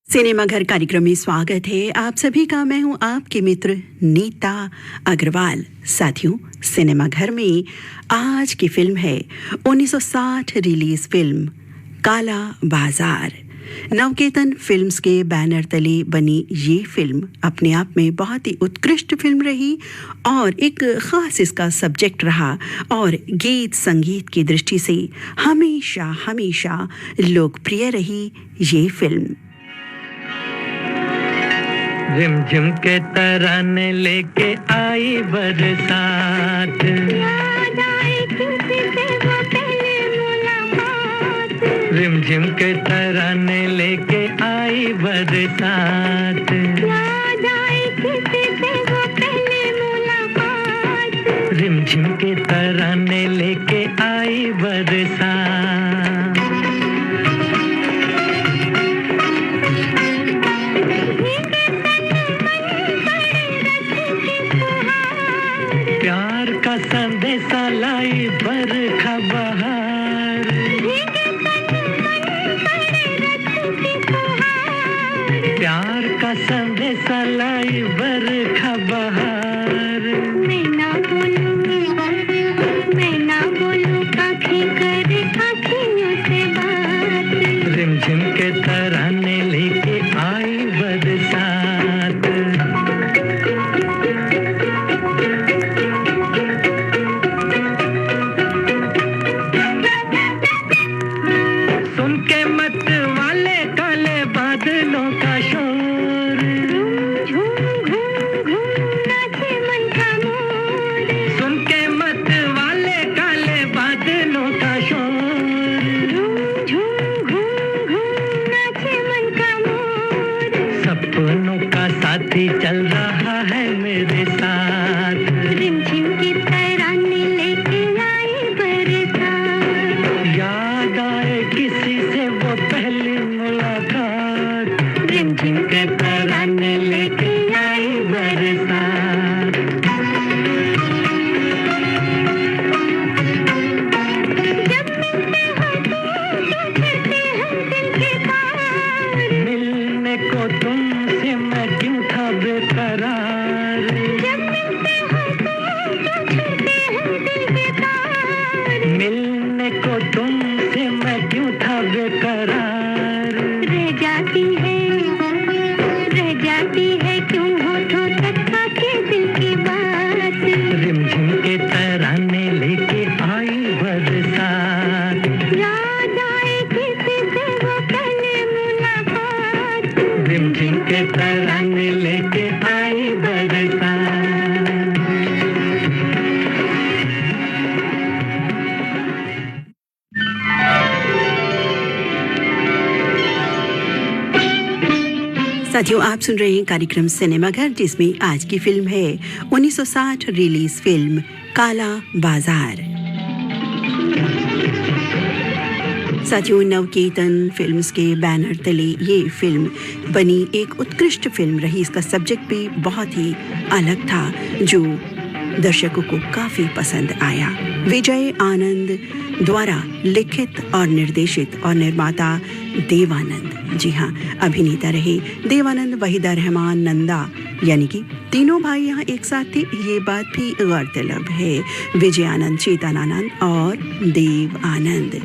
Cinema घर कार्यक्रम में स्वागत है आप सभी का। मैं हूं आपकी मित्र नीता अग्रवाल। साथियों, सिनेमा घर में आज की फिल्म है 1960 रिलीज फिल्म काला बाजार। नवकेतन फिल्म्स के बैनर तले बनी ये फिल्म अपने आप में बहुत ही उत्कृष्ट फिल्म रही और एक खास इसका सब्जेक्ट रहा और गीत संगीत की दृष्टि से हमेशा हमेशा लोकप्रिय रही ये फिल्म। रिमझिम के तराने लेके आई बरसात, रिमझिम के तराने लेके आई बरसात, रिमझिम के तराने लेके आई बरसात। प्यार का संदेशा लाई बरखा बहार, प्यार का संदेशा लाई बरखा बहार। मैं ना बोलूं आँखें करे आँखियों से बात, रिमझिम के तराने लेके आई बरसात। सुन के मत वाले काले बादलों का शोर, झूम घूम घूम नाचे मन का मोर, सुन के मत वाले काले बादलों का शोर, झूम घूम घूम नाचे मन का मोर। सपनों का साथी चल रहा है मेरे साथ, रिमझिम की तराने लेके आई बरसात, याद आए किसी से वो पहली मुलाकात, रिमझिम के तराने लेके आई बरसात। जब मिलते हो तो करते हैं दिल के पार, मिलने को तुमसे मैं क्यों था बेकरार, जब मिलते हो तो करते हैं दिल के पार। मिलने को तुमसे मैं क्यों था बेकरार। रह जाती है क्यों होठों तक आके दिल की बात, रिमझिम के तराने लेके आई बरसात, याद आए किसी से वो पहले मुलाकात, रिमझिम के तराने लेके आई बरसात। साथियों, आप सुन रहे हैं कार्यक्रम सिनेमा घर, जिसमें आज की फिल्म है 1960 रिलीज फिल्म काला बाजार। साथियों, नवकेतन फिल्म्स के बैनर तले ये फिल्म बनी एक उत्कृष्ट फिल्म रही। इसका सब्जेक्ट भी बहुत ही अलग था जो दर्शकों को काफी पसंद आया। विजय आनंद द्वारा लिखित और निर्देशित और निर्माता देवानंद, जी हाँ, अभिनेता रहे देवानंद, वहीदा रहमान, नंदा, यानी कि तीनों भाई यहाँ एक साथ थे, ये बात भी गौरतलब है। विजय आनंद, चेतन आनंद और देव आनंद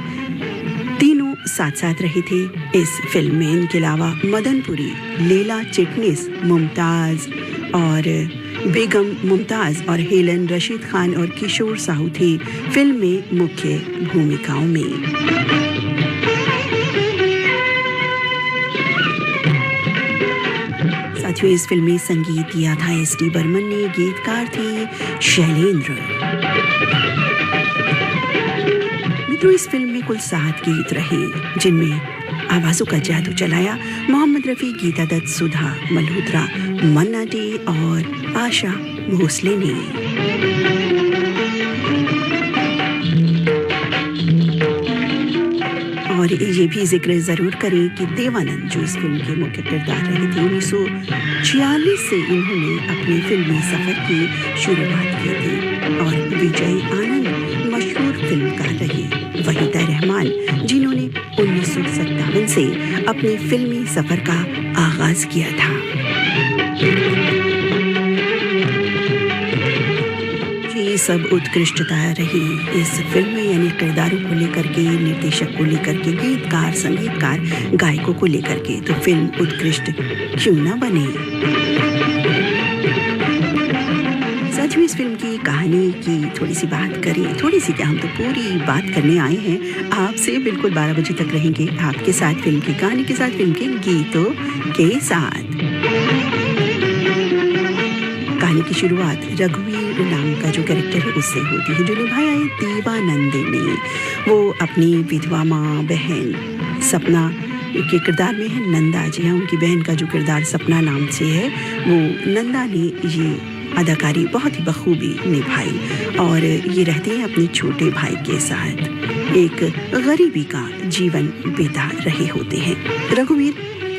तीनों साथ साथ रहे थे इस फिल्म में। इनके अलावा मदनपुरी, लीला चिटनिस, मुमताज और बेगम मुमताज और हेलन, रशीद खान और किशोर साहू थे फिल्म में मुख्य भूमिकाओं में। साथियों, इस फिल्म में संगीत दिया था एस.डी. बर्मन ने, गीतकार थे शैलेंद्र। मित्रों, इस फिल्म में कुल 7 गीत रहे जिनमें आवाजों का जादू चलाया मोहम्मद रफी, गीता दत्त, सुधा मल्होत्रा, मन्ना डे और आशा भोसले ने। और ये भी जिक्र जरूर करें कि देवानंद जो इस फिल्म के मुख्य किरदार रहे थे, 1946 से इन्होंने अपने फिल्मी सफर की शुरुआत की थी और विजय आनंद मशहूर फिल्मकार रहे। वहीदा रहमान जिन्होंने 1957 से अपने फिल्मी सफर का आगाज किया था। ये सब उत्कृष्टता रही इस फिल्म में, यानी किरदारों को लेकर के, निर्देशक को लेकर के, गीतकार, संगीतकार, गायकों को लेकर के, तो फिल्म उत्कृष्ट क्यों ना बने। सच में इस फिल्म की कहानी की थोड़ी सी बात करें, थोड़ी सी क्या, हम तो पूरी बात करने आए हैं आपसे। बिल्कुल 12 बजे तक रहेंगे आपके साथ, फिल्म की कहानी के साथ, फिल्म के गीतों के साथ। कहानी की शुरुआत रघुवीर नाम का जो कैरेक्टर है उससे होती है, जो निभाया है देवानंद ने। वो अपनी विधवा माँ, बहन सपना के किरदार में है नंदा। जी हाँ, उनकी बहन का जो किरदार सपना नाम से है, वो नंदा ने ये अदाकारी बहुत ही बखूबी निभाई और ये रहते हैं अपने छोटे भाई के साथ। एक गरीबी का जीवन बिता रहे होते हैं। रघुवीर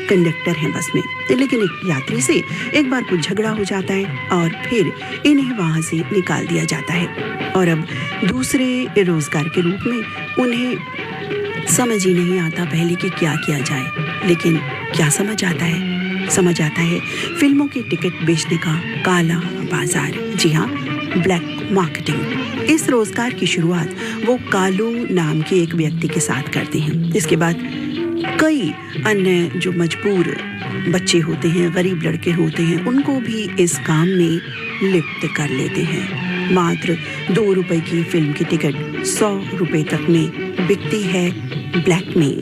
कंडक्टर हैं बस में, लेकिन एक यात्री से एक बार कुछ झगड़ा हो जाता है और फिर इन्हें वहाँ से निकाल दिया जाता है। और अब दूसरे रोजगार के रूप में उन्हें समझ ही नहीं आता पहले कि क्या किया जाए। लेकिन क्या समझ आता है? समझ आता है फिल्मों के टिकट बेचने का काला बाजार। जी हाँ, ब्लैक मार्केटिंग। इस रोजगार की शुरुआत वो कालू नाम के एक व्यक्ति के साथ करते हैं। इसके बाद कई अन्य जो मजबूर बच्चे होते हैं, गरीब लड़के होते हैं, उनको भी इस काम में लिप्त कर लेते हैं। मात्र 2 रुपए की फिल्म की टिकट 100 रुपए तक में बिकती है ब्लैक में।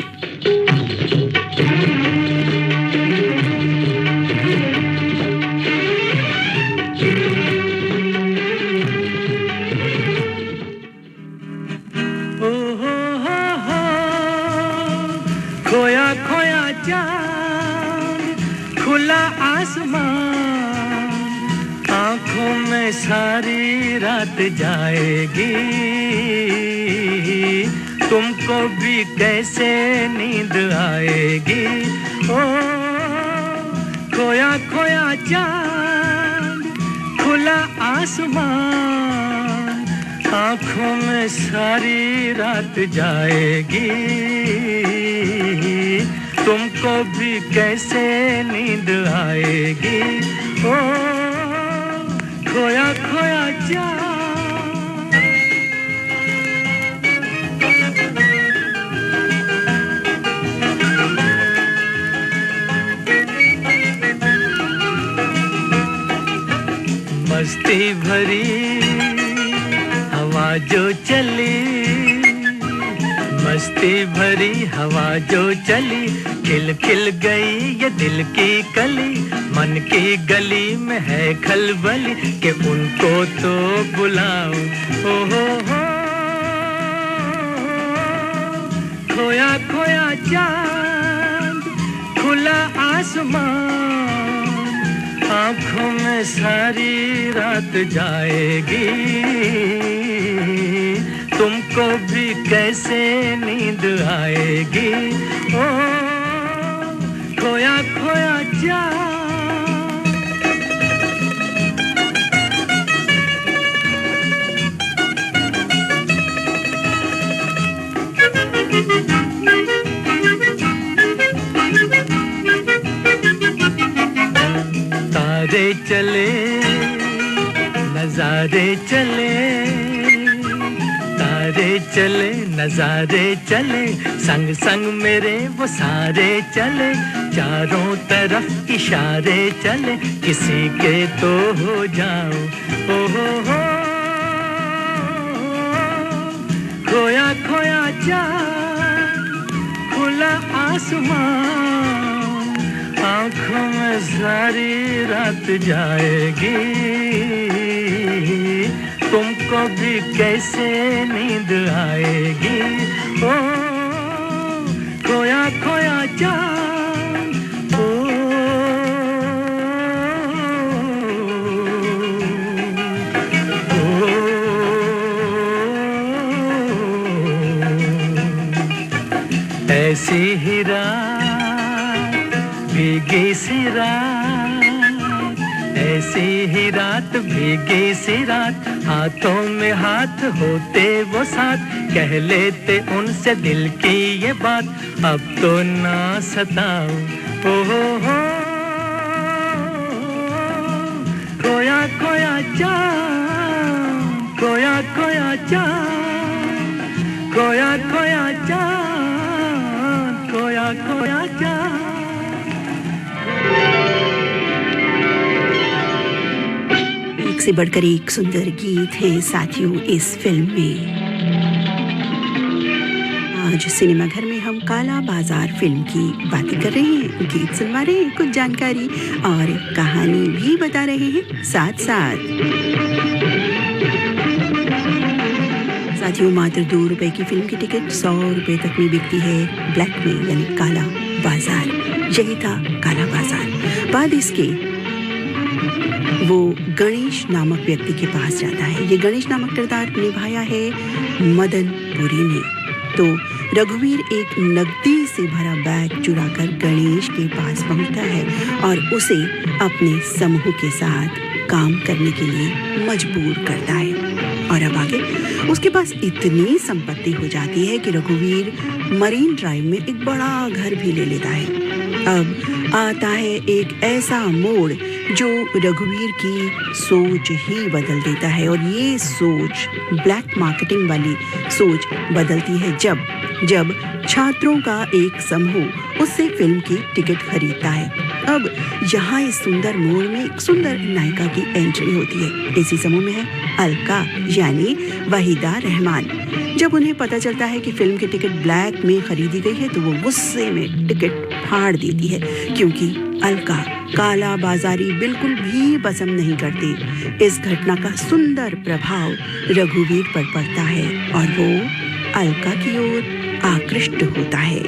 खोया खोया चांद, खुला आसमान, आंखों में सारी रात जाएगी, तुमको भी कैसे नींद आएगी। ओ खोया खोया चांद, खुला आसमान, आंखों में सारी रात जाएगी, तुमको भी कैसे नींद आएगी। ओ खोया खोया चांद। मस्ती भरी हवा जो चली, मस्ती भरी हवा जो चली, खिल खिल गई ये दिल की कली, मन की गली में है खलबली, कि उनको तो बुलाओ। ओ हो, खोया खोया चांद, खुला आसमान, आंखों में सारी रात जाएगी, तुमको भी कैसे नींद आएगी। ओ खोया खोया चांद। तारे चले नजारे चले, तारे चले नजारे चले, संग संग मेरे वो सारे चले, चारों तरफ इशारे चले, किसी के तो हो जाओ। ओ हो, खोया खोया चांद, खुला आसमान, आंखों में सारी रात जाएगी, तुमको भी कैसे नींद आएगी। ओ खोया खोया चांद। ओ ऐसी ही रात, भीगी सी रात, ऐसी ही रात भीगी सी रात, हाथों में हाथ होते वो साथ, कह लेते उनसे दिल की ये बात, अब तो ना सताओ ओ हो, खोया खोया चाँद, खोया खोया चाँद, खोया खोया चाँद, खोया खोया चाँद। एक से बढ़कर एक सुंदर गीत है साथियों इस फिल्म में। आज सिनेमा घर में हम काला बाजार फिल्म की बातें कर रहे हैं, गीत सुनवा रहे हैं, कुछ जानकारी और कहानी भी बता रहे हैं साथ साथ। साथियों मात्र 2 रुपए की फिल्म की टिकट 100 रुपए तक में बिकती है ब्लैक में, यानी काला बाजार। यही था काला बाजार। बाद इसके वो गणेश नामक व्यक्ति के पास जाता है। ये गणेश नामक किरदार निभाया है मदन पुरी ने। तो रघुवीर एक नकदी से भरा बैग चुराकर गणेश के पास पहुंचता है और उसे अपने समूह के साथ काम करने के लिए मजबूर करता है। और अब आगे उसके पास इतनी संपत्ति हो जाती है कि रघुवीर मरीन ड्राइव में एक बड़ा घर भी ले लेता है। अब आता है एक ऐसा मोड़ जो रघुवीर की सोच ही बदल देता है, और ये सोच ब्लैक मार्केटिंग वाली सोच बदलती है जब छात्रों का एक समूह उससे फिल्म की टिकट खरीदता है। अब यहाँ इस सुंदर मोड़ में एक सुंदर नायिका की एंट्री होती है। इसी समूह में है अलका यानी वहीदा रहमान। जब उन्हें पता चलता है कि फिल्म की टिकट ब्लैक में खरीदी गई है तो वो गुस्से में टिकट फाड़ देती है, क्योंकि अलका काला बाजारी बिल्कुल भी पसंद नहीं करती। इस घटना का सुंदर प्रभाव रघुवीर पर पड़ता है और वो अलका की ओर आकृष्ट होता है।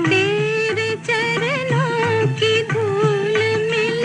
तेरे चरणों की धूल मिल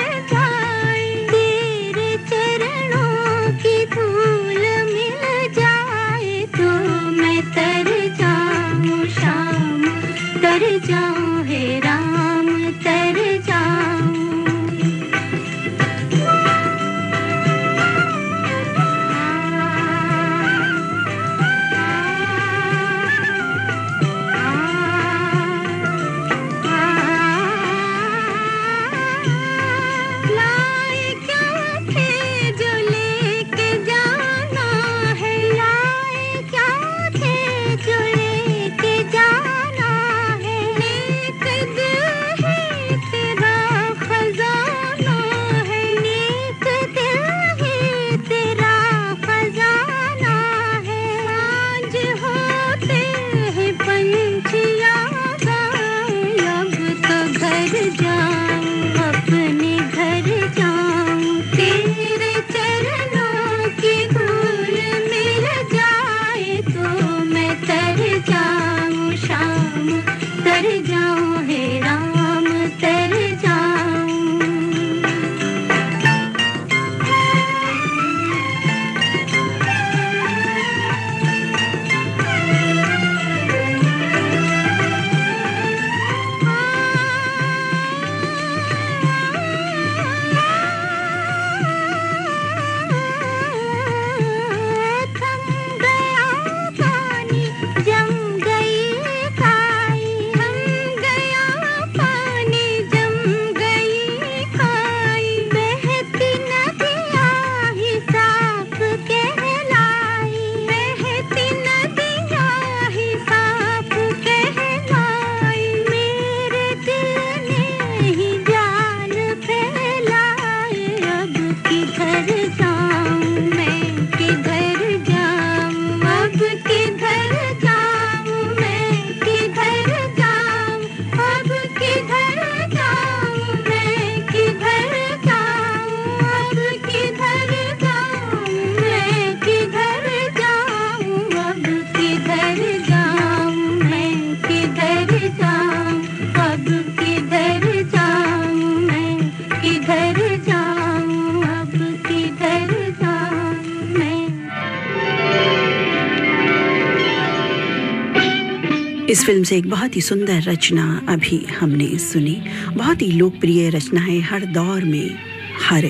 इस फिल्म से एक बहुत ही सुंदर रचना अभी हमने सुनी। बहुत ही लोकप्रिय रचना है, हर दौर में हर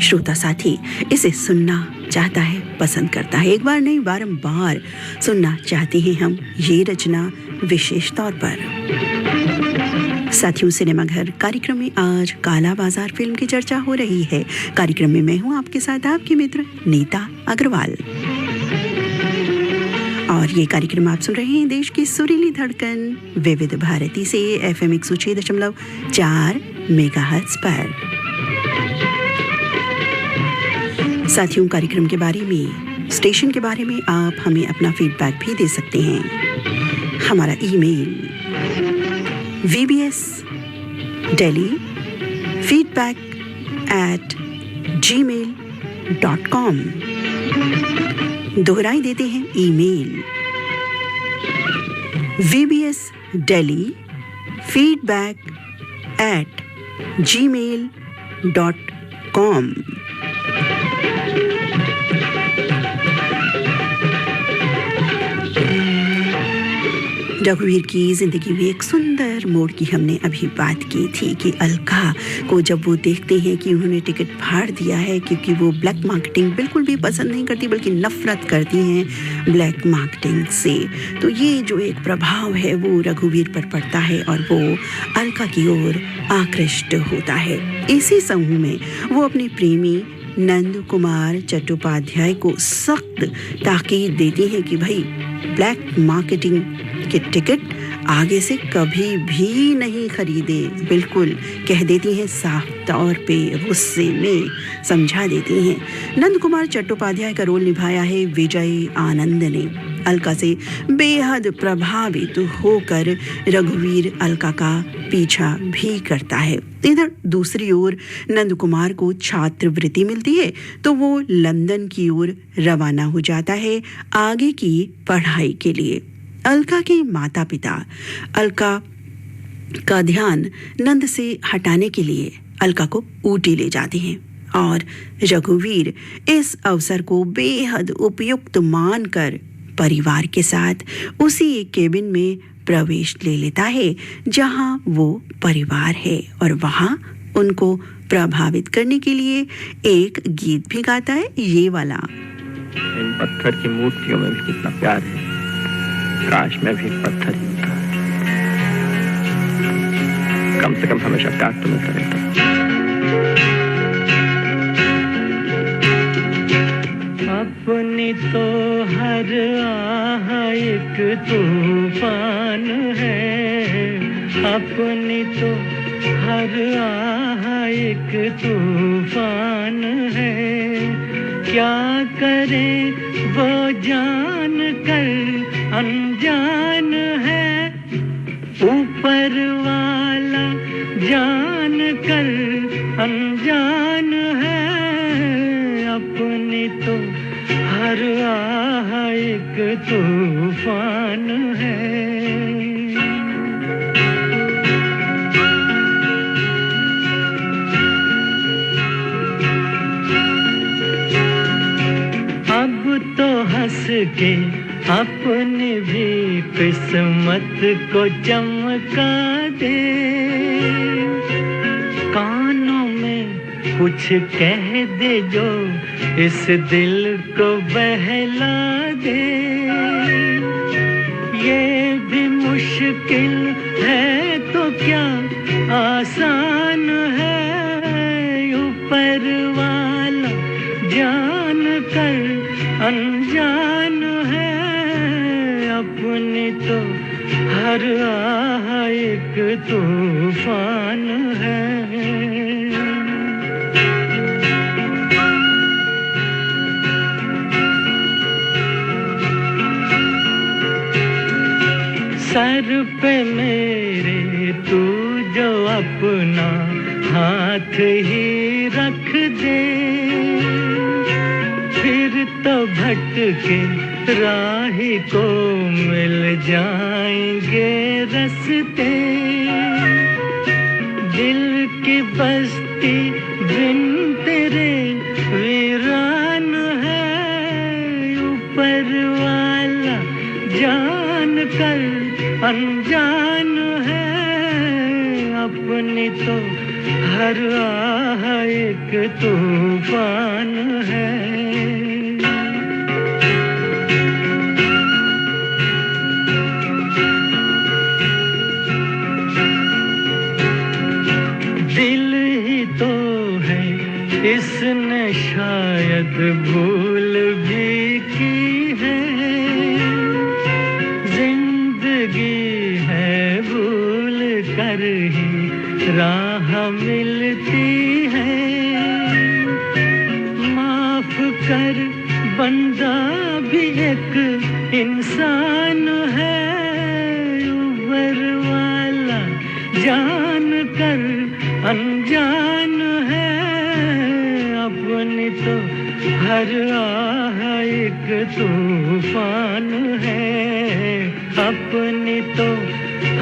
श्रोता साथी इसे सुनना चाहता है, पसंद करता है। एक बार नहीं, बारंबार सुनना चाहते हैं हम ये रचना विशेष तौर पर। साथियों, सिनेमा घर कार्यक्रम में आज काला बाजार फिल्म की चर्चा हो रही है। कार्यक्रम में मैं हूं आपके साथ आपकी मित्र नीता अग्रवाल, और ये कार्यक्रम आप सुन रहे हैं देश की सुरीली धड़कन विविध भारती से FM 106.4 मेगाहर्ट्ज पर। साथियों, कार्यक्रम के बारे में, स्टेशन के बारे में आप हमें अपना फीडबैक भी दे सकते हैं। हमारा ईमेल vbsdelhi@gmail.com। दोहराई देते हैं ईमेल vbsdelhi@gmail.com। रघुवीर की जिंदगी में एक सुंदर मोड़ की हमने अभी बात की थी कि अलका को जब वो देखते हैं कि उन्होंने टिकट फाड़ दिया है, क्योंकि वो ब्लैक मार्केटिंग बिल्कुल भी पसंद नहीं करती बल्कि नफरत करती हैं ब्लैक मार्केटिंग से, तो ये जो एक प्रभाव है वो रघुवीर पर पड़ता है और वो अलका की ओर आकृष्ट होता है। इसी समूह में वो अपने प्रेमी नंद कुमार चट्टोपाध्याय को सख्त ताकीद देती हैं कि भाई ब्लैक मार्केटिंग के टिकट आगे से कभी भी नहीं खरीदे। बिल्कुल कह देती हैं, साफ तौर पे गुस्से में समझा देती हैं। नंद कुमार चट्टोपाध्याय का रोल निभाया है विजय आनंद ने। अलका से बेहद प्रभावित होकर रघुवीर अलका का पीछा भी करता है। इधर दूसरी ओर नंद कुमार को छात्रवृत्ति मिलती है तो वो लंदन की ओर रवाना हो जाता है आगे की पढ़ाई के लिए। अलका के माता पिता अलका का ध्यान नंद से हटाने के लिए अलका को ऊटी ले जाते हैं और रघुवीर इस अवसर को बेहद उपयुक्त मानकर परिवार के साथ उसी एक केबिन में प्रवेश ले लेता है जहां वो परिवार है, और वहां उनको प्रभावित करने के लिए एक गीत भी गाता है, ये वाला। इन पत्थर की मूर्तियों में भी कितना प्यार है, काश मैं भी पत्थर ही होता, कम से कम हमेशा प्यार तो मिलता रहता। अपनी तो हर आह एक तूफान है, अपनी तो हर आह एक तूफान है, क्या करे वो जान कर अनजान है, ऊपर वाला जान कर अनजान है, अपनी तो हर आह एक तूफान है। अब तो हंस के अपनी भी किस्मत को चमका दे, कानों में कुछ कह दे जो इस दिल को बहला दे। ये भी मुश्किल है तो क्या आसान है, ऊपर वाला जान कर अनजान है, अपनी तो हर आह एक तूफान है। सर पे मेरे तू जो अपना हाथ ही रख दे, फिर तो भटके राही को मिल जाएंगे रस्ते, दिल की बस्ती बिन तेरे वीरान है, ऊपर वाला जान कर अनजान है, अपनी तो हर आह एक तूफान है। दिल ही तो है, इसने शायद भूल भी की है, जिंदगी है भूल कर ही राह मिलती है। माफ कर बंदा भी एक इंसान है, ऊपर वाला जान कर अनजान है, अपनी तो हर आह एक तूफान है, अपनी तो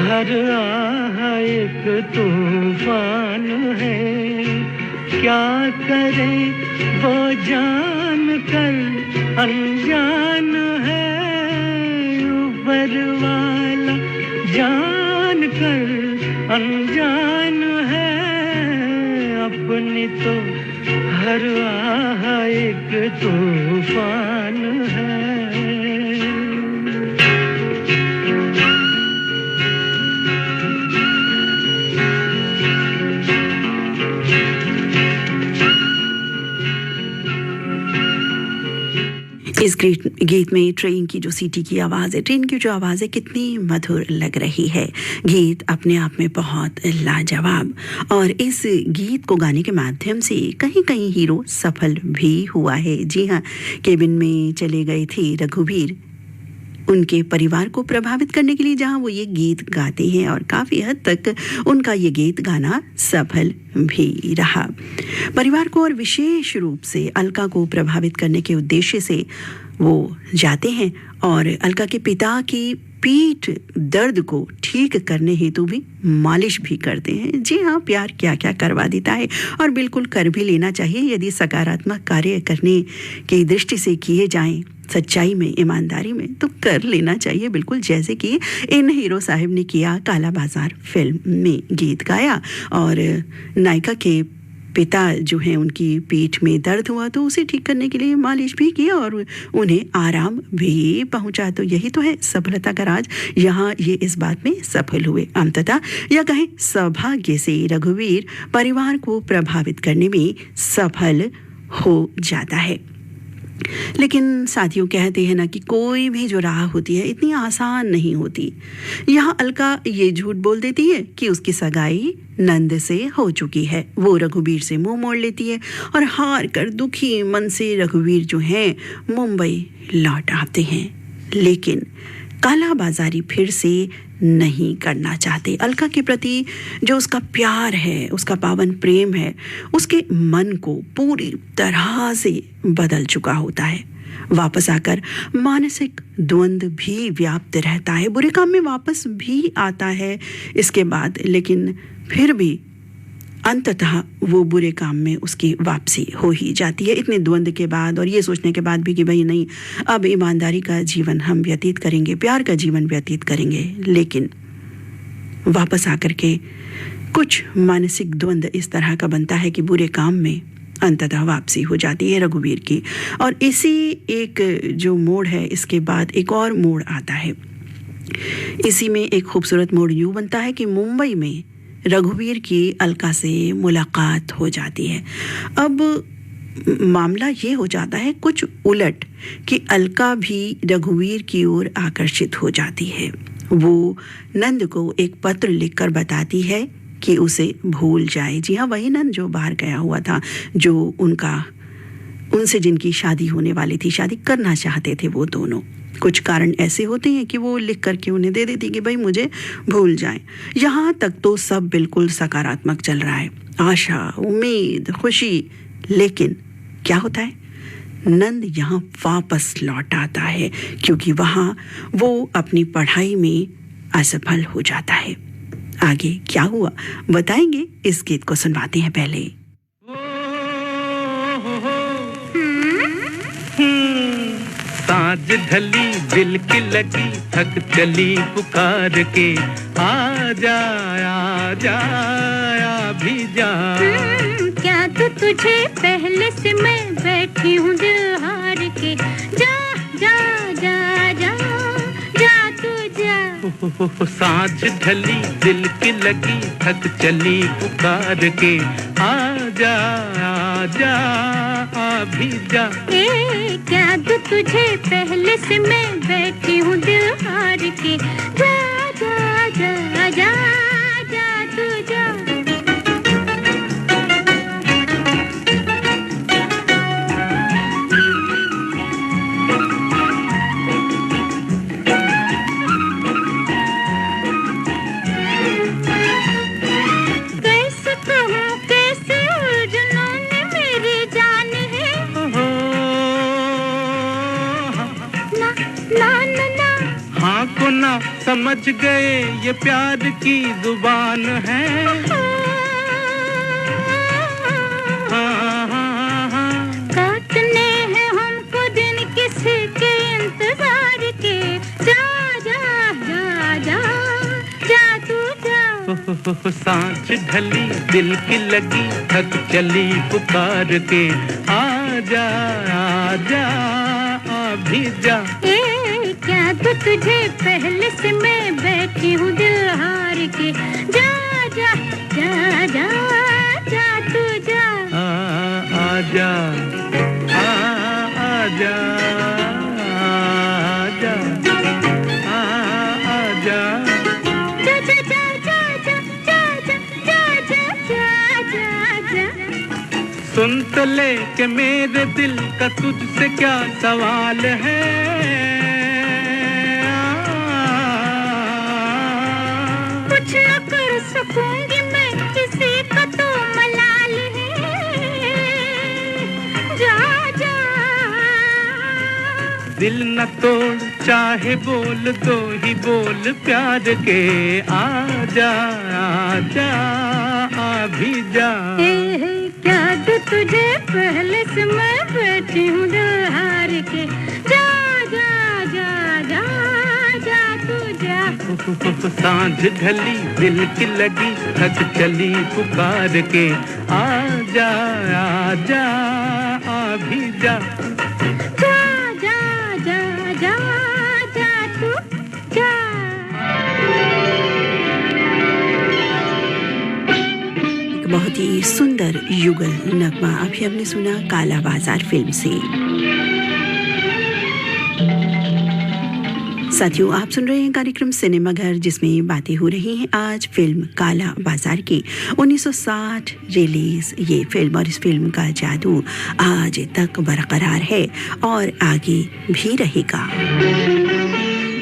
हर आह एक तूफान है। क्या करे वो जान कर अनजान है, ऊपर वाला जान कर अनजान है, अपनी तो हर आह एक तूफान है। इस गीत में ट्रेन की जो सीटी की आवाज़ है, ट्रेन की जो आवाज़ है, कितनी मधुर लग रही है। गीत अपने आप में बहुत लाजवाब, और इस गीत को गाने के माध्यम से कहीं कहीं हीरो सफल भी हुआ है। जी हाँ, केबिन में चले गए थे रघुवीर उनके परिवार को प्रभावित करने के लिए, जहां वो ये गीत गाते हैं, और काफ़ी हद तक उनका ये गीत गाना सफल भी रहा। परिवार को और विशेष रूप से अलका को प्रभावित करने के उद्देश्य से वो जाते हैं और अलका के पिता की पीठ दर्द को ठीक करने हेतु भी मालिश भी करते हैं। जी हाँ, प्यार क्या क्या करवा देता है, और बिल्कुल कर भी लेना चाहिए यदि सकारात्मक कार्य करने की दृष्टि से किए जाएं, सच्चाई में, ईमानदारी में, तो कर लेना चाहिए बिल्कुल, जैसे कि इन हीरो साहब ने किया। काला बाजार फिल्म में गीत गाया, और नायिका के पिता जो हैं उनकी पीठ में दर्द हुआ तो उसे ठीक करने के लिए मालिश भी किया और उन्हें आराम भी पहुंचा। तो यही तो है सफलता का राज। यहाँ ये इस बात में सफल हुए, अंततः या कहें सौभाग्य से रघुवीर परिवार को प्रभावित करने में सफल हो जाता है। लेकिन साथियों, कहते हैं ना कि कोई भी जो राह होती है इतनी आसान नहीं होती। यहाँ अलका ये झूठ बोल देती है कि उसकी सगाई नंद से हो चुकी है। वो रघुवीर से मुंह मोड़ लेती है और हार कर दुखी मन से रघुवीर जो हैं मुंबई लौट आते हैं। लेकिन काला बाजारी फिर से नहीं करना चाहते। अलका के प्रति जो उसका प्यार है, उसका पावन प्रेम है, उसके मन को पूरी तरह से बदल चुका होता है। वापस आकर मानसिक द्वंद्व भी व्याप्त रहता है, बुरे काम में वापस भी आता है इसके बाद, लेकिन फिर भी अंततः वो बुरे काम में उसकी वापसी हो ही जाती है। इतने द्वंद्व के बाद और ये सोचने के बाद भी कि भाई नहीं, अब ईमानदारी का जीवन हम व्यतीत करेंगे, प्यार का जीवन व्यतीत करेंगे, लेकिन वापस आकर के कुछ मानसिक द्वंद्व इस तरह का बनता है कि बुरे काम में अंततः वापसी हो जाती है रघुवीर की। और इसी एक जो मोड़ है, इसके बाद एक और मोड़ आता है। इसी में एक खूबसूरत मोड़ यूँ बनता है कि मुंबई में रघुवीर की अलका से मुलाकात हो जाती है। अब मामला ये हो जाता है कुछ उलट कि अलका भी रघुवीर की ओर आकर्षित हो जाती है। वो नंद को एक पत्र लिखकर बताती है कि उसे भूल जाए। जी हाँ, वही नंद जो बाहर गया हुआ था, जो उनसे जिनकी शादी होने वाली थी, शादी करना चाहते थे वो दोनों। कुछ कारण ऐसे होते हैं कि वो लिख करके उन्हें दे देती कि भाई मुझे भूल जाएं। यहाँ तक तो सब बिल्कुल सकारात्मक चल रहा है, आशा, उम्मीद, खुशी। लेकिन क्या होता है, नंद यहाँ वापस लौट आता है क्योंकि वहाँ वो अपनी पढ़ाई में असफल हो जाता है। आगे क्या हुआ बताएंगे, इस गीत को सुनवाते हैं पहले। साँझ ढली दिल की लगी थक चली पुकार के आ जा भी जा। क्या तो तुझे पहले से मैं बैठी हूँ दिल हार के जा जा जा जा जा तू जा। साँझ ढली दिल की लगी थक चली पुकार के आ जा भी जा। क्या तो तुझे पहले से मैं बैठी हूँ दिल हार के जा जा जा जा जा तू जा। ना समझ गए ये प्यार की जुबान है। काटने हैं हमको दिन किसी के इंतजार के जा जा जा जा जा तू जा। सांझ ढली दिल की लगी थक चली पुकार के आ जा भी जा। क्या तो तुझे पहले से मैं बैठी हूँ दिल हार के जा जा जा जा जा तू जा। आ जा आ जा जा आ जा जा जा जा जा जा जा जा जा जा। सुन तो ले के मेरे दिल का तुझसे क्या सवाल है। कुछ न कर सकूंगी मैं किसी का तो मलाल है जा जा। दिल न तोड़ चाहे बोल दो ही बोल प्यार के आ जा भी जा। क्या तो तुझे पहले से मैं बैठी हूँ दिल हार के जा जा जा जा जा तू जा। सांझ ढली दिल की लगी थक चली पुकार के आ जा भी जा। जा जा जा जा जा तू जा। बहुत ही सुंदर युगल नगमा अभी हमने सुना काला बाजार फिल्म से। साथियों, आप सुन रहे हैं कार्यक्रम सिनेमा घर जिसमें बातें हो रही हैं आज फिल्म काला बाजार की 1960 रिलीज ये फिल्म। और इस फिल्म का जादू आज तक बरकरार है और आगे भी रहेगा।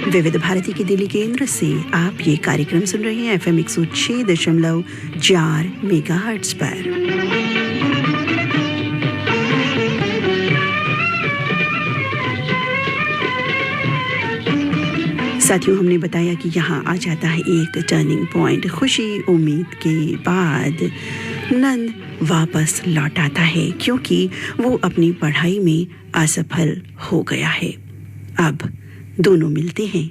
विविध भारती के दिल्ली केंद्र से आप ये कार्यक्रम सुन रहे हैं FM 106.4 मेगाहर्ट्ज पर। साथियों, हमने बताया कि यहाँ आ जाता है एक टर्निंग पॉइंट। खुशी उम्मीद के बाद नंद वापस लौट आता है क्योंकि वो अपनी पढ़ाई में असफल हो गया है। अब दोनों मिलते हैं।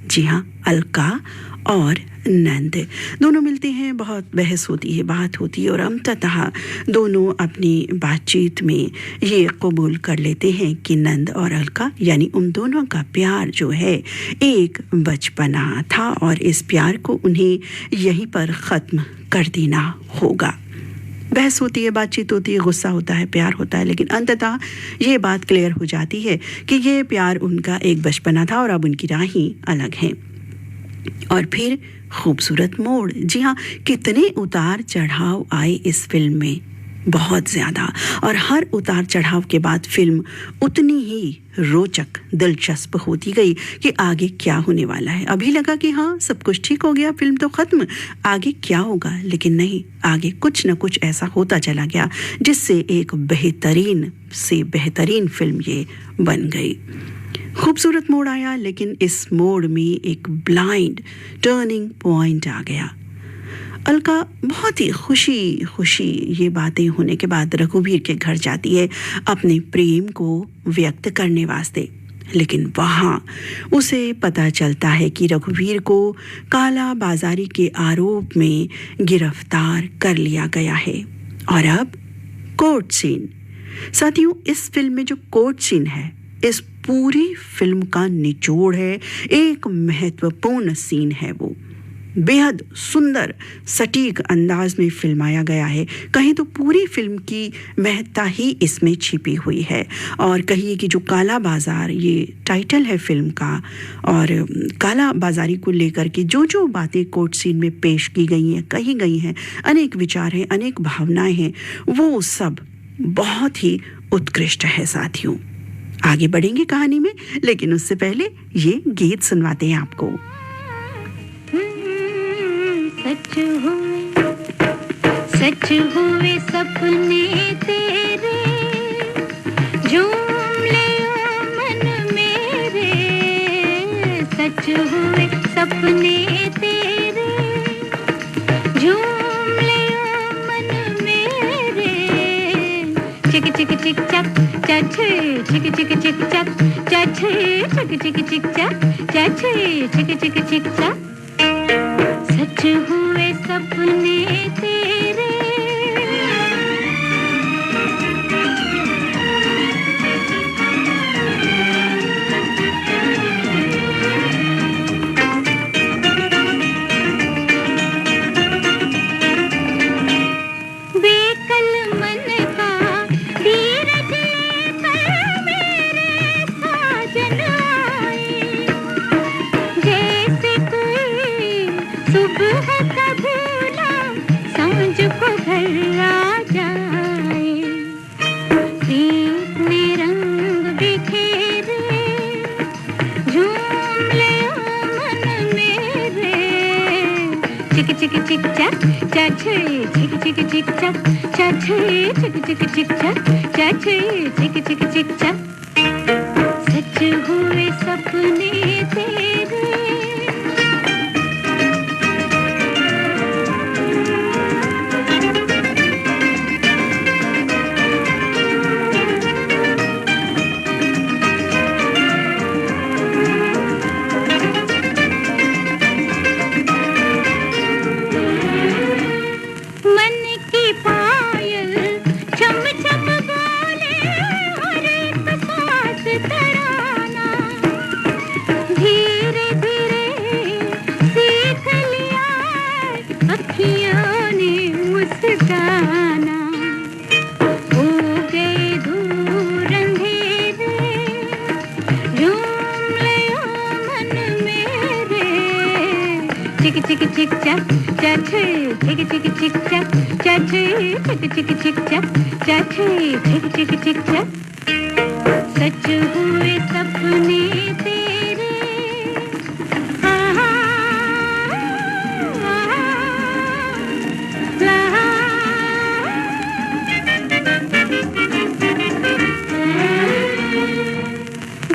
जी हाँ, अलका और नंद दोनों मिलते हैं। बहुत बहस होती है, बात होती है और अंततः दोनों अपनी बातचीत में ये कबूल कर लेते हैं कि नंद और अलका यानी उन दोनों का प्यार जो है एक बचपना था और इस प्यार को उन्हें यहीं पर ख़त्म कर देना होगा। बहस होती है, बातचीत होती है, गुस्सा होता है, प्यार होता है, लेकिन अंततः ये बात क्लियर हो जाती है कि ये प्यार उनका एक बचपना था और अब उनकी राहें अलग हैं। और फिर खूबसूरत मोड़। जी हाँ, कितने उतार चढ़ाव आए इस फिल्म में, बहुत ज़्यादा। और हर उतार चढ़ाव के बाद फिल्म उतनी ही रोचक, दिलचस्प होती गई कि आगे क्या होने वाला है। अभी लगा कि हाँ सब कुछ ठीक हो गया, फिल्म तो ख़त्म, आगे क्या होगा, लेकिन नहीं, आगे कुछ न कुछ ऐसा होता चला गया जिससे एक बेहतरीन से बेहतरीन फिल्म ये बन गई। खूबसूरत मोड़ आया, लेकिन इस मोड़ में एक ब्लाइंड टर्निंग पॉइंट आ गया। अलका बहुत ही खुशी ये बातें होने के बाद रघुवीर के घर जाती है अपने प्रेम को व्यक्त करने वास्ते। लेकिन वहाँ उसे पता चलता है कि रघुवीर को काला बाजारी के आरोप में गिरफ्तार कर लिया गया है। और अब कोर्ट सीन। साथियों, इस फिल्म में जो कोर्ट सीन है इस पूरी फिल्म का निचोड़ है, एक महत्वपूर्ण सीन है। वो बेहद सुंदर सटीक अंदाज में फिल्माया गया है। कहीं तो पूरी फिल्म की महत्ता ही इसमें छिपी हुई है। और कहिए कि जो काला बाजार ये टाइटल है फिल्म का, और काला बाजारी को लेकर के जो जो बातें कोर्ट सीन में पेश की गई हैं, कही गई हैं, अनेक विचार हैं, अनेक भावनाएं हैं, वो सब बहुत ही उत्कृष्ट है। साथियों, आगे बढ़ेंगे कहानी में, लेकिन उससे पहले ये गीत सुनवाते हैं आपको। सच हुए सपने तेरे, झूम ले मन मेरे। सच हुए सपने तेरे, झूम ले मन मेरे। चिक चिक चिक चक चछे, चिक चिक चिक चक चछे, चिक चिक चिक चक चछे, चिक चिक चिक चक। सच हुए सपने तेरे, बेकल मन का धीरज लेकर मेरे साजन आए। जैसे कोई सुबह का भूला सांझ को घर आ जाए। प्रीत ने रंग बिखेरे, झूम ले मन मेरे। चिक चिक चिक चक चछे, चिक चिक चिक चक चछे, चिक चिक चिक चक चछे, चिक चिक चिक चक। सच हुए सपने तेरे, मन की पायल छम छम बोले, हर एक सांस तराना। धीरे धीरे सीख लिया अखियों ने मुस्काना। हो गए दूर अंधेरे, झूम ले मन मेरे। चिक चिक चिक चक चछे, चिक चिक चिक चक चछे, चिक चिक चिक चक चछे, चिक चिक चिक चक। सच हुए सपने तेरे, आहा, आहा,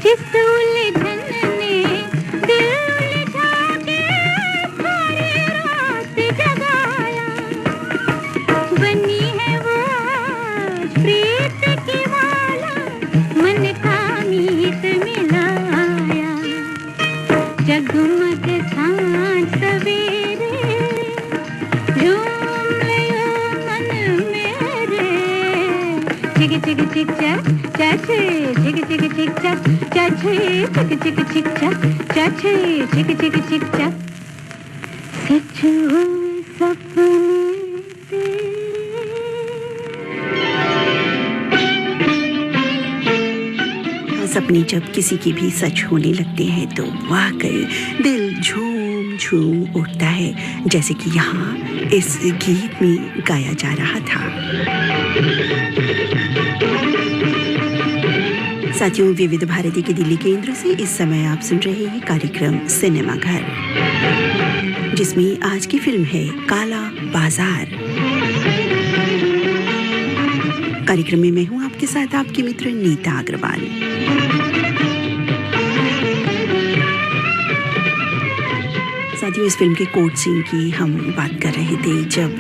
जिस उलझन ने दिल उलझा के सारी रात जगाया। बनी है वो आज प्रीत की माला, मन का मीत मिलाया। जगमग सांझ सवेरे, झूम ले मन मेरे। चिक चिक चिक चक चछे, चिक चिक चिक चक चछे, चिक चिक चिक चक चछे, चिक चिक चिक चक। सच हुए सपने तेरे। सपने जब किसी की भी सच होने लगते हैं तो वाकई दिल झूम झूम उठता है, जैसे कि यहाँ इस गीत में गाया जा रहा था। साथियों, विविध भारती के दिल्ली केंद्र से इस समय आप सुन रहे हैं कार्यक्रम सिनेमा घर, जिसमें आज की फिल्म है काला बाजार। कार्यक्रम में मैं हूं आपके साथ आपकी मित्र नीता अग्रवाल। साथियों, इस फिल्म के कोर्ट सीन की हम बात कर रहे थे, जब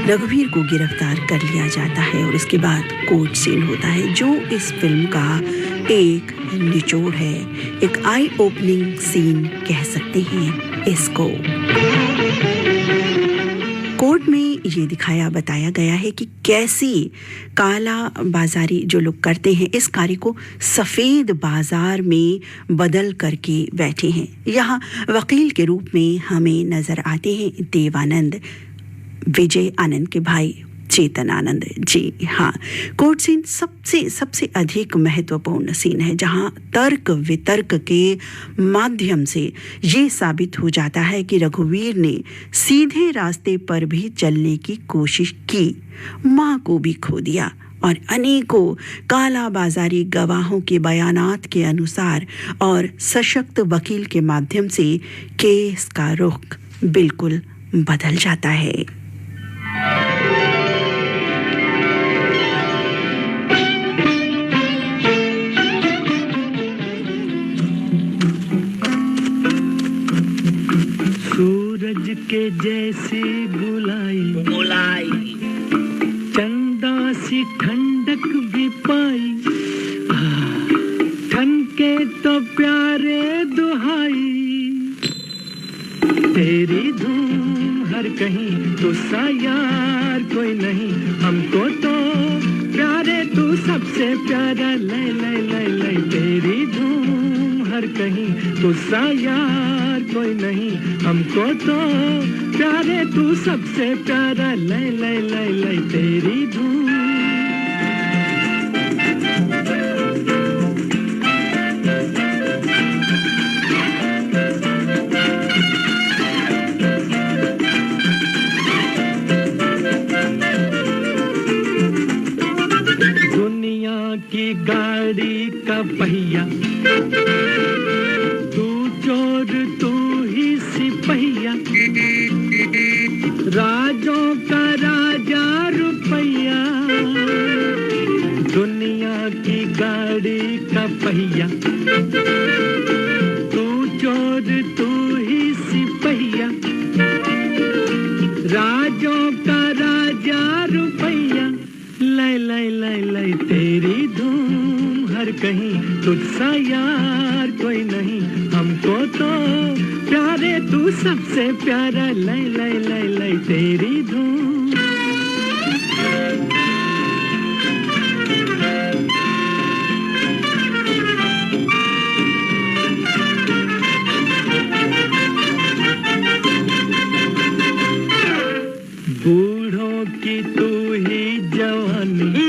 रघुवीर को गिरफ्तार कर लिया जाता है और उसके बाद कोर्ट सीन होता है, जो इस फिल्म का एक निचोड़ है, एक आई ओपनिंग सीन कह सकते हैं इसको। कोर्ट में ये दिखाया बताया गया है कि कैसी काला बाजारी जो लोग करते हैं इस कार्य को सफ़ेद बाजार में बदल करके बैठे हैं। यहाँ वकील के रूप में हमें नज़र आते हैं देवानंद, विजय आनंद के भाई चेतन आनंद। जी हाँ, कोर्ट सीन सबसे अधिक महत्वपूर्ण सीन है जहाँ तर्क वितर्क के माध्यम से ये साबित हो जाता है कि रघुवीर ने सीधे रास्ते पर भी चलने की कोशिश की, माँ को भी खो दिया और अनेकों काला बाजारी गवाहों के बयानात के अनुसार और सशक्त वकील के माध्यम से केस का रुख बिल्कुल बदल जाता है। सूरज के जैसी गुलाई चंदा सी ठंडक भी पाई, ठनके तो प्यारे दुहाई, तेरी धूम हर कहीं तो सा यार कोई नहीं, हमको तो प्यारे तू सबसे प्यारा, ले ले ले ले तेरी धूम हर कहीं तो सा यार कोई नहीं, हमको तो प्यारे तू सबसे प्यारा, ले ले ले ले तेरी धूम। दुनिया की गाड़ी का पहिया, तू चोर तू ही सिपहिया, राजों का राजा रुपया, दुनिया की गाड़ी का पहिया, तू चोर तू ही सिपहिया, राजों का राजा रुपया, ले ले ले ले तेरी धूम हर कहीं तुझसा यार कोई नहीं, हमको तो प्यारे तू सबसे प्यारा, ले ले ले ले तेरी धूम। बूढ़ों की तू ही जवानी,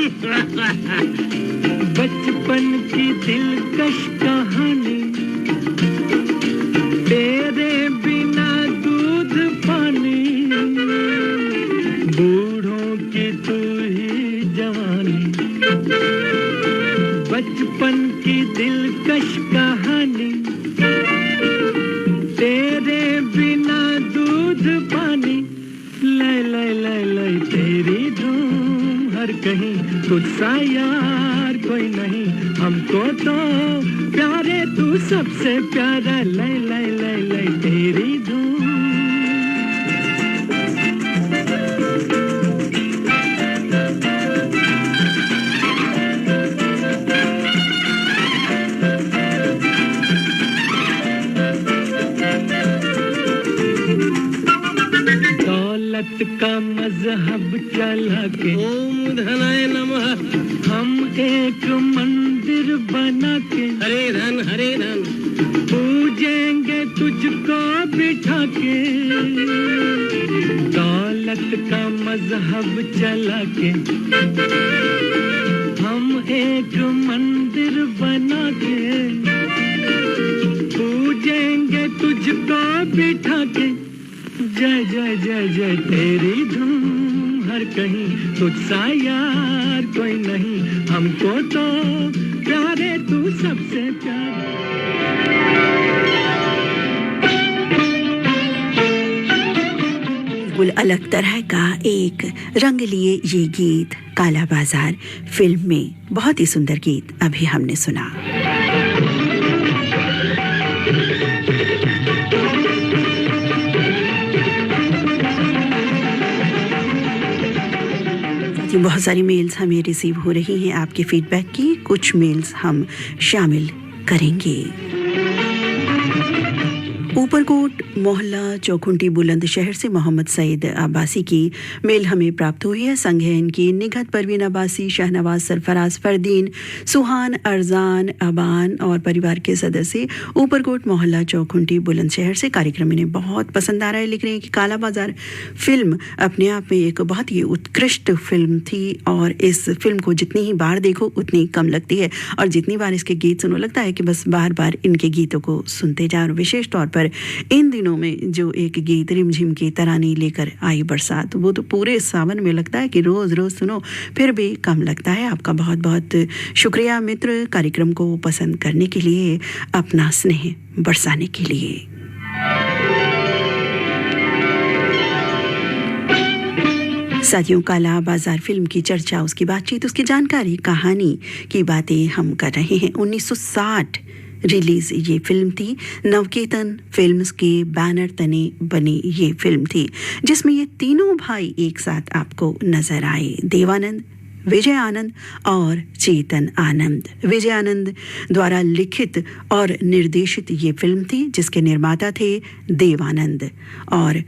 बचपन की दिलकश कहानी, तेरे बिना दूध पानी, बूढ़ों की तू ही जवानी, बचपन की दिलकश कहानी, तेरे बिना दूध पानी, ले ले ले ले तेरी धूम हर कहीं तुझसा यार कोई नहीं, हमको तो प्यारे तू सबसे प्यारा, ले ले ले ले तेरी धूम। दौलत का मजहब चला के ओम धनाय नमः, हम एक मंदिर बना के हरे धन पूजेंगे तुझको बिठा के, दौलत का मजहब चला के हम एक मंदिर बना के, पूजेंगे तुझको बिठा के, जय जय जय जय तेरी धूम हर कहीं तुझसा यार कोई नहीं, हमको तो प्यारे तू सबसे प्यारा। बिल्कुल अलग तरह का एक रंग लिए ये गीत काला बाजार फिल्म में, बहुत ही सुंदर गीत अभी हमने सुना। बहुत सारी मेल्स हमें रिसीव हो रही हैं आपके फीडबैक की, कुछ मेल्स हम शामिल करेंगे। ऊपरकोट मोहल्ला चौखुंटी बुलंदशहर से मोहम्मद सईद अब्बासी की मेल हमें प्राप्त हुई है। संग है इनकी निगहत परवीन अब्बासी, शहनवाज सरफराज, फरदीन, सुहान, अरजान, अबान और परिवार के सदस्य ऊपरकोट मोहल्ला चौखुंटी बुलंदशहर से। कार्यक्रम इन्हें बहुत पसंद आ रहा है। लिख रहे हैं कि काला बाजार फिल्म अपने आप में एक बहुत ही उत्कृष्ट फिल्म थी और इस फिल्म को जितनी ही बार देखो उतनी कम लगती है और जितनी बार इसके गीत सुनो लगता है कि बस बार बार इनके गीतों को सुनते जाओ। और विशेष तौर पर इन दिनों में जो एक गीत रिमझिम की तरानी लेकर आई बरसात, वो तो पूरे सावन में लगता है कि रोज रोज सुनो फिर भी कम लगता है। आपका बहुत बहुत शुक्रिया मित्र, कार्यक्रम को पसंद करने के लिए, अपना स्नेह बरसाने के लिए। साथियों, काला बाजार फिल्म की चर्चा, उसकी बातचीत, उसकी जानकारी, कहानी की बातें हम कर रहे हैं। 1960 रिलीज ये फिल्म थी। नवकेतन फिल्म्स के बैनर तने बनी ये फिल्म थी जिसमें ये तीनों भाई एक साथ आपको नजर आए, देवानंद, विजय आनंद और चेतन आनंद। विजय आनंद द्वारा लिखित और निर्देशित ये फिल्म थी जिसके निर्माता थे देवानंद और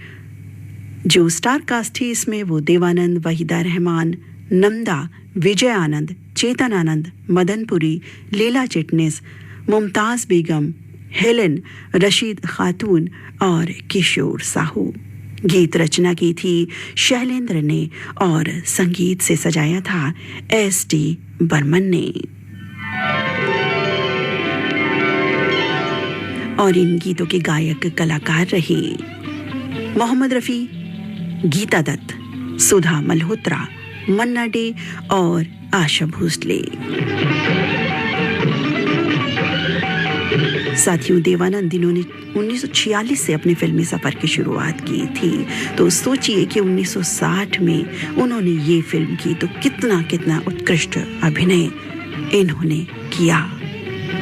जो स्टार कास्ट थी इसमें वो देवानंद, वहीदा रहमान, नंदा, विजय आनंद, चेतन आनंद, मदनपुरी, लीला चिटनिस, मुमताज बेगम, हेलेन, रशीद खातून और किशोर साहू। गीत रचना की थी शैलेंद्र ने और संगीत से सजाया था S.D. बर्मन ने। और इन गीतों के गायक कलाकार रहे मोहम्मद रफ़ी, गीता दत्त, सुधा मल्होत्रा, मन्ना डे और आशा भोसले। साथियों, देवानंद इन्होंने 1946 से अपने फिल्मी सफ़र की शुरुआत की थी, तो सोचिए कि 1960 में उन्होंने ये फिल्म की तो कितना कितना उत्कृष्ट अभिनय इन्होंने किया।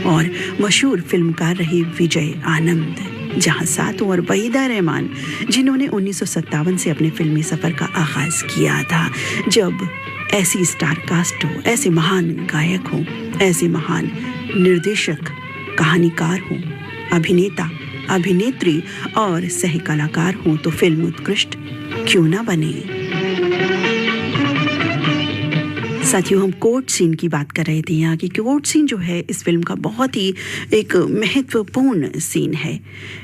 और मशहूर फिल्मकार रहे विजय आनंद, जहां साथ और वहीदा रहमान जिन्होंने 1957 से अपने फिल्मी सफ़र का आगाज़ किया था, जब ऐसी स्टार कास्ट हो, ऐसे महान गायक हो, ऐसे महान निर्देशक, कहानीकार हो, अभिनेता, अभिनेत्री और सह कलाकार हो तो फिल्म उत्कृष्ट क्यों ना बने। साथियों, हम कोर्ट सीन की बात कर रहे थे। यहाँ की कोर्ट सीन जो है इस फिल्म का बहुत ही एक महत्वपूर्ण सीन है।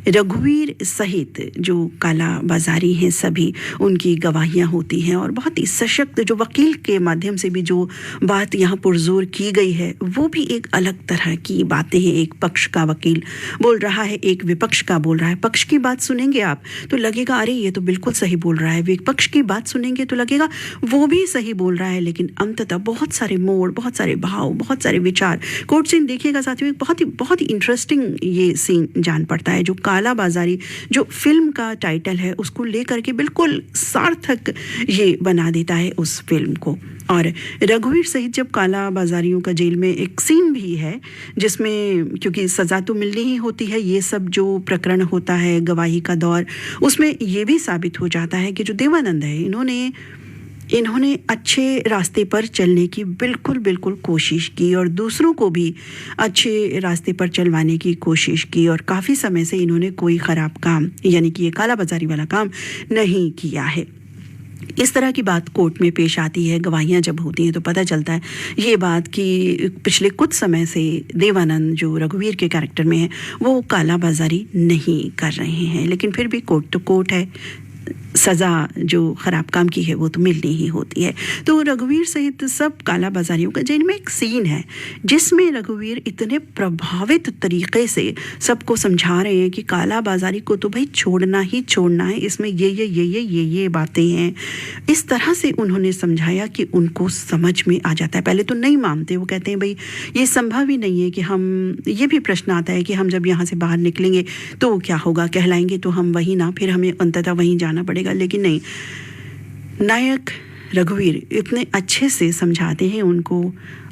रघुवीर सहित जो काला बाजारी हैं सभी, उनकी गवाहियाँ होती हैं और बहुत ही सशक्त जो वकील के माध्यम से भी जो बात यहाँ पुरजोर की गई है वो भी एक अलग तरह की बातें हैं। एक पक्ष का वकील बोल रहा है, एक विपक्ष का बोल रहा है। पक्ष की बात सुनेंगे आप तो लगेगा अरे ये तो बिल्कुल सही बोल रहा है, विपक्ष की बात सुनेंगे तो लगेगा वो भी सही बोल रहा है, लेकिन अंततः बहुत सारे मोड़, बहुत सारे भाव, बहुत सारे विचार। कोर्ट सीन देखिएगा साथियों, एक बहुत ही इंटरेस्टिंग ये सीन जान पड़ता है। जो काला बाजारी जो फिल्म का टाइटल है उसको लेकर के बिल्कुल सार्थक ये बना देता है उस फिल्म को। और रघुवीर सहित जब काला बाजारियों का जेल में एक सीन भी है जिसमें क्योंकि सज़ा तो मिलनी ही होती है, ये सब जो प्रकरण होता है गवाही का दौर, उसमें ये भी साबित हो जाता है कि जो देवानंद है इन्होंने अच्छे रास्ते पर चलने की बिल्कुल कोशिश की और दूसरों को भी अच्छे रास्ते पर चलवाने की कोशिश की और काफ़ी समय से इन्होंने कोई ख़राब काम यानी कि ये काला बाजारी वाला काम नहीं किया है। इस तरह की बात कोर्ट में पेश आती है, गवाहियाँ जब होती हैं तो पता चलता है ये बात कि पिछले कुछ समय से देवानंद जो रघुवीर के कैरेक्टर में है वो काला बाजारी नहीं कर रहे हैं, लेकिन फिर भी कोर्ट तो कोर्ट है, सज़ा जो ख़राब काम की है वो तो मिलनी ही होती है। तो रघुवीर सहित सब काला बाजारियों का जिनमें एक सीन है जिसमें रघुवीर इतने प्रभावित तरीक़े से सबको समझा रहे हैं कि काला बाजारी को तो भाई छोड़ना ही छोड़ना है, इसमें ये बातें हैं। इस तरह से उन्होंने समझाया कि उनको समझ में आ जाता है। पहले तो नहीं मानते, वो कहते हैं भाई ये संभव ही नहीं है कि हम, ये भी प्रश्न आता है कि हम जब यहाँ से बाहर निकलेंगे तो क्या होगा, कहलाएंगे तो हम वहीं ना, फिर हमें अंततः वहीं जाना पड़ेगा। लेकिन नहीं, नायक रघुवीर इतने अच्छे से समझाते हैं उनको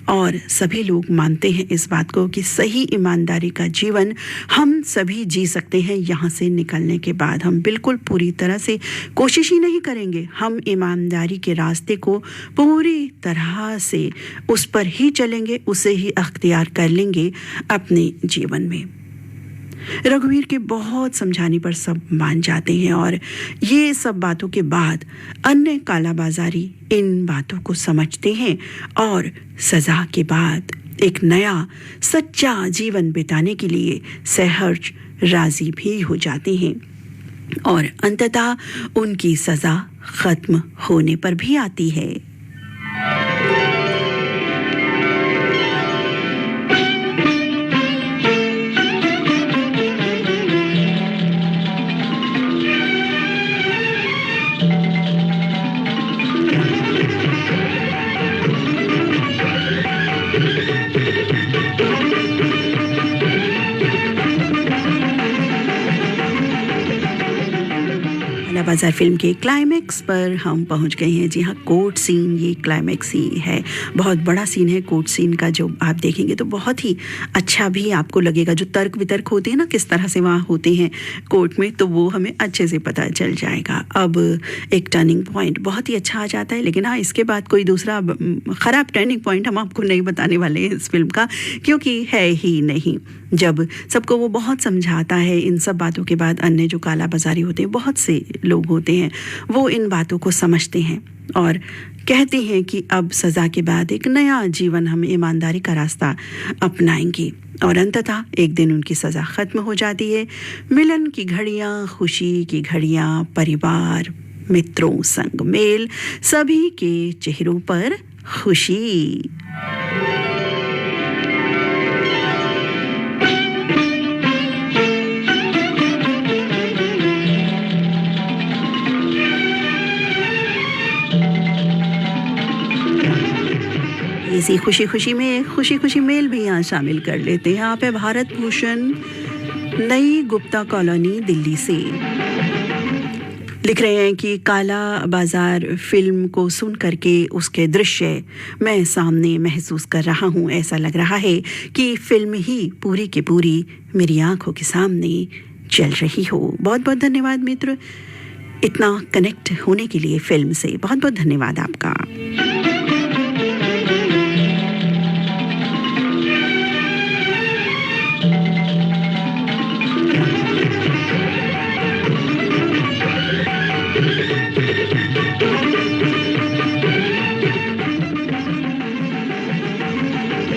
और सभी लोग मानते हैं इस बात को कि सही ईमानदारी का जीवन हम सभी जी सकते हैं। यहाँ से निकलने के बाद हम बिल्कुल पूरी तरह से कोशिश ही नहीं करेंगे, हम ईमानदारी के रास्ते को पूरी तरह से उस पर ही चलेंगे, उसे ही अख्तियार कर लेंगे अपने जीवन में। रघुवीर के बहुत समझाने पर सब मान जाते हैं और ये सब बातों के बाद अन्य कालाबाजारी इन बातों को समझते हैं और सजा के बाद एक नया सच्चा जीवन बिताने के लिए सहर्ष राजी भी हो जाते हैं और अंततः उनकी सजा खत्म होने पर भी आती है। बाजार फिल्म के क्लाइमैक्स पर हम पहुंच गए हैं। जी हाँ, कोर्ट सीन ये क्लाइमैक्स ही है। बहुत बड़ा सीन है कोर्ट सीन का, जो आप देखेंगे तो बहुत ही अच्छा भी आपको लगेगा। जो तर्क वितर्क होते हैं ना, किस तरह से वहाँ होते हैं कोर्ट में, तो वो हमें अच्छे से पता चल जाएगा। अब एक टर्निंग पॉइंट बहुत ही अच्छा आ जाता है, लेकिन हाँ, इसके बाद कोई दूसरा ख़राब टर्निंग पॉइंट हम आपको नहीं बताने वाले हैं इस फिल्म का, क्योंकि है ही नहीं। जब सबको वो बहुत समझाता है, इन सब बातों के बाद अन्य जो काला बाजारी होते हैं, बहुत से लोग होते हैं, वो इन बातों को समझते हैं और कहते हैं कि अब सज़ा के बाद एक नया जीवन हम ईमानदारी का रास्ता अपनाएंगे। और अंततः एक दिन उनकी सज़ा ख़त्म हो जाती है। मिलन की घड़ियाँ, खुशी की घड़ियाँ, परिवार मित्रों संग मेल, सभी के चेहरों पर खुशी। इसी खुशी खुशी मेल भी यहाँ शामिल कर लेते हैं। यहाँ पे भारत भूषण, नई गुप्ता कॉलोनी, दिल्ली से लिख रहे हैं कि काला बाजार फिल्म को सुन करके उसके दृश्य मैं सामने महसूस कर रहा हूँ। ऐसा लग रहा है कि फिल्म ही पूरी की पूरी मेरी आंखों के सामने चल रही हो। बहुत बहुत धन्यवाद मित्र, इतना कनेक्ट होने के लिए फिल्म से। बहुत बहुत धन्यवाद आपका।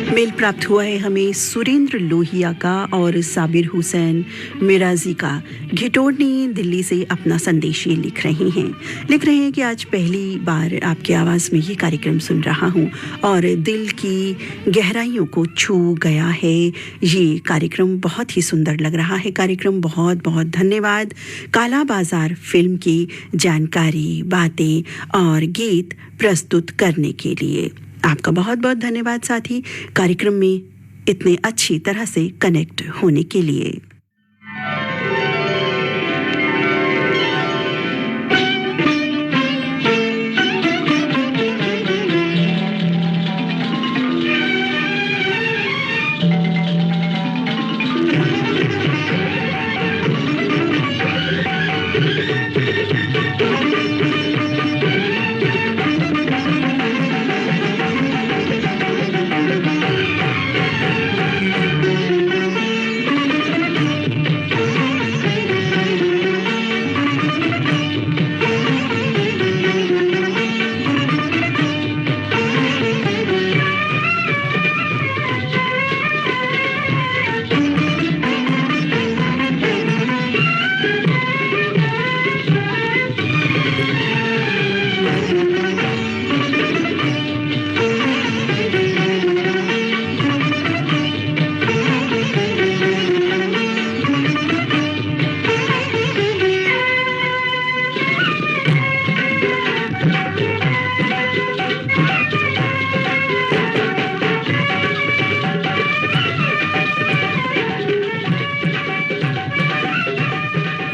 मेल प्राप्त हुआ है हमें सुरेंद्र लोहिया का और साबिर हुसैन मिराजी का। घिटोड़नी दिल्ली से अपना संदेश ये लिख रहे हैं कि आज पहली बार आपकी आवाज़ में ये कार्यक्रम सुन रहा हूँ और दिल की गहराइयों को छू गया है। ये कार्यक्रम बहुत ही सुंदर लग रहा है। कार्यक्रम बहुत बहुत धन्यवाद। काला बाजार फिल्म की जानकारी, बातें और गीत प्रस्तुत करने के लिए आपका बहुत बहुत धन्यवाद साथी, कार्यक्रम में इतने अच्छी तरह से कनेक्ट होने के लिए।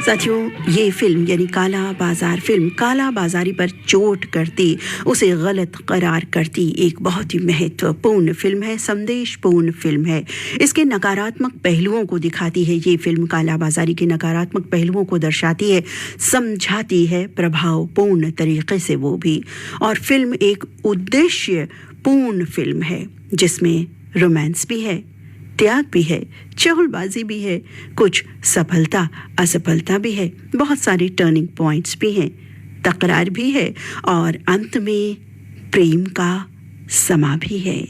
साथियों, ये फिल्म यानी काला बाजार फिल्म काला बाजारी पर चोट करती, उसे गलत करार करती एक बहुत ही महत्वपूर्ण फिल्म है, संदेशपूर्ण फिल्म है। इसके नकारात्मक पहलुओं को दिखाती है ये फिल्म, काला बाजारी के नकारात्मक पहलुओं को दर्शाती है, समझाती है प्रभावपूर्ण तरीके से वो भी। और फिल्म एक उद्देश्यपूर्ण फिल्म है जिसमें रोमांस भी है, त्याग भी है, चहुलबाजी भी है, कुछ सफलता असफलता भी है, बहुत सारे टर्निंग पॉइंट्स भी हैं, तकरार भी है और अंत में प्रेम का समा भी है।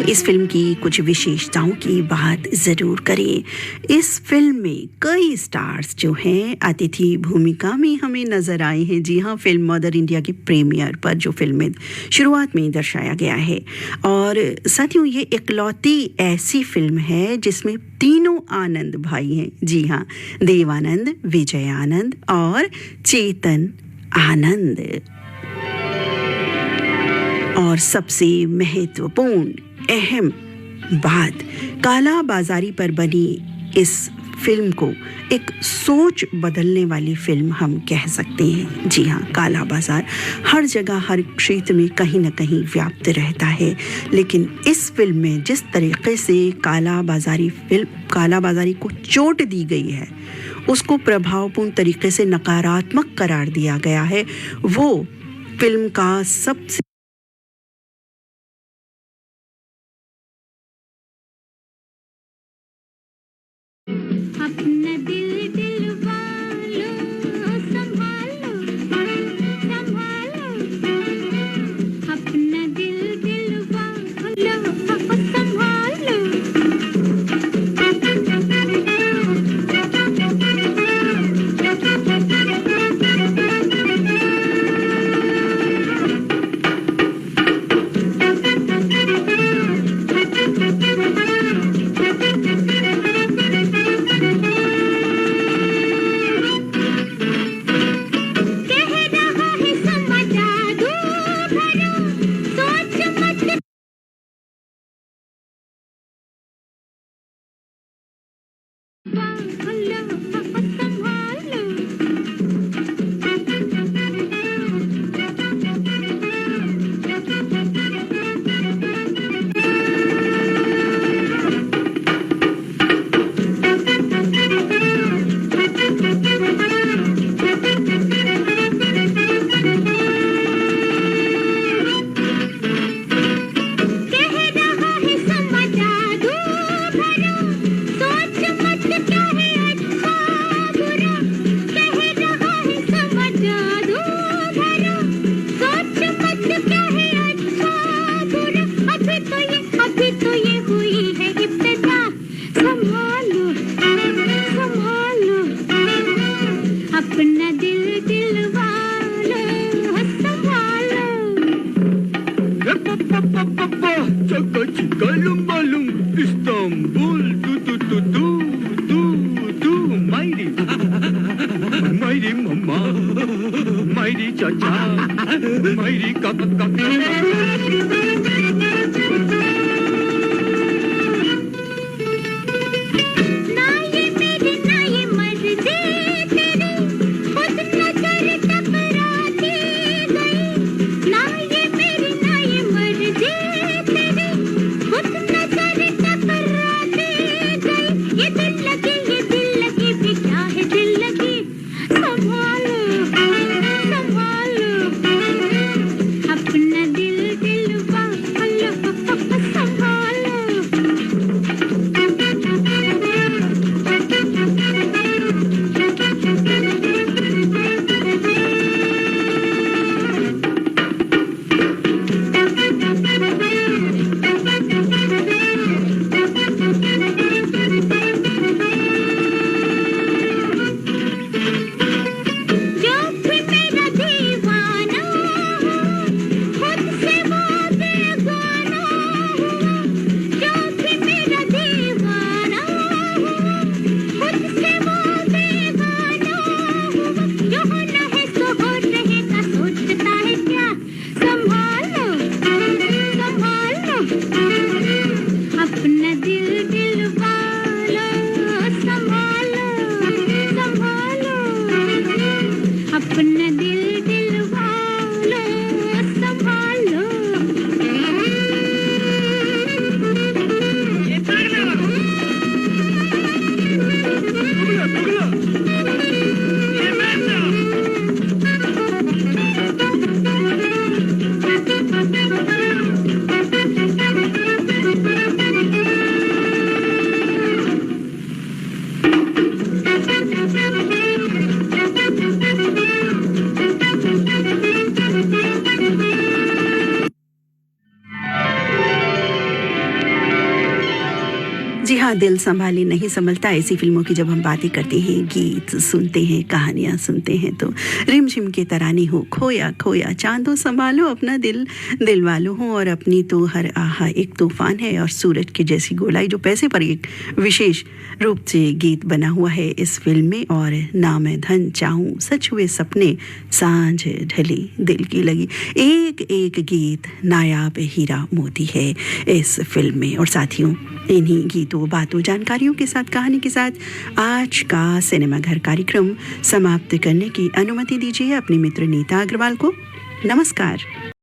इस फिल्म की कुछ विशेषताओं की बात ज़रूर करें। इस फिल्म में कई स्टार्स जो हैं अतिथि भूमिका में हमें नज़र आए हैं। जी हाँ, फिल्म मदर इंडिया की प्रीमियर पर जो फिल्म में शुरुआत में दर्शाया गया है। और साथियों, ये इकलौती ऐसी फिल्म है जिसमें तीनों आनंद भाई हैं। जी हाँ, देवानंद, विजय आनंद और चेतन आनंद। और सबसे महत्वपूर्ण अहम बात, काला बाजारी पर बनी इस फिल्म को एक सोच बदलने वाली फिल्म हम कह सकते हैं। जी हाँ, काला बाजार हर जगह हर क्षेत्र में कहीं ना कहीं व्याप्त रहता है, लेकिन इस फिल्म में जिस तरीके से काला बाजारी को चोट दी गई है, उसको प्रभावपूर्ण तरीके से नकारात्मक करार दिया गया है, वो फिल्म का सबसे अपना दिल दिल वालों संभालो संभालो, अपना दिल दिल वालों संभालो। अपना दिल दिल दिल संभाले नहीं संभलता ऐसी फिल्मों की जब हम बातें करते हैं, गीत सुनते हैं, कहानियाँ सुनते हैं तो रिमझिम के तराने हो, खोया खोया चांदो संभालो अपना दिल, दिल वालों हो और अपनी तो हर आहा एक तूफान है और सूरज की जैसी गोलाई, जो पैसे पर एक विशेष रूप से गीत बना हुआ है इस फिल्म में। और ना मैं धन चाहूँ, सच हुए सपने, सांझ ढली दिल की लगी, एक एक गीत नायाब हीरा मोती है इस फिल्म में। और साथियों, इन्हीं गीतों, बातों, जानकारियों के साथ, कहानी के साथ आज का सिनेमा घर कार्यक्रम समाप्त करने की अनुमति दीजिए अपनी मित्र नीता अग्रवाल को। नमस्कार।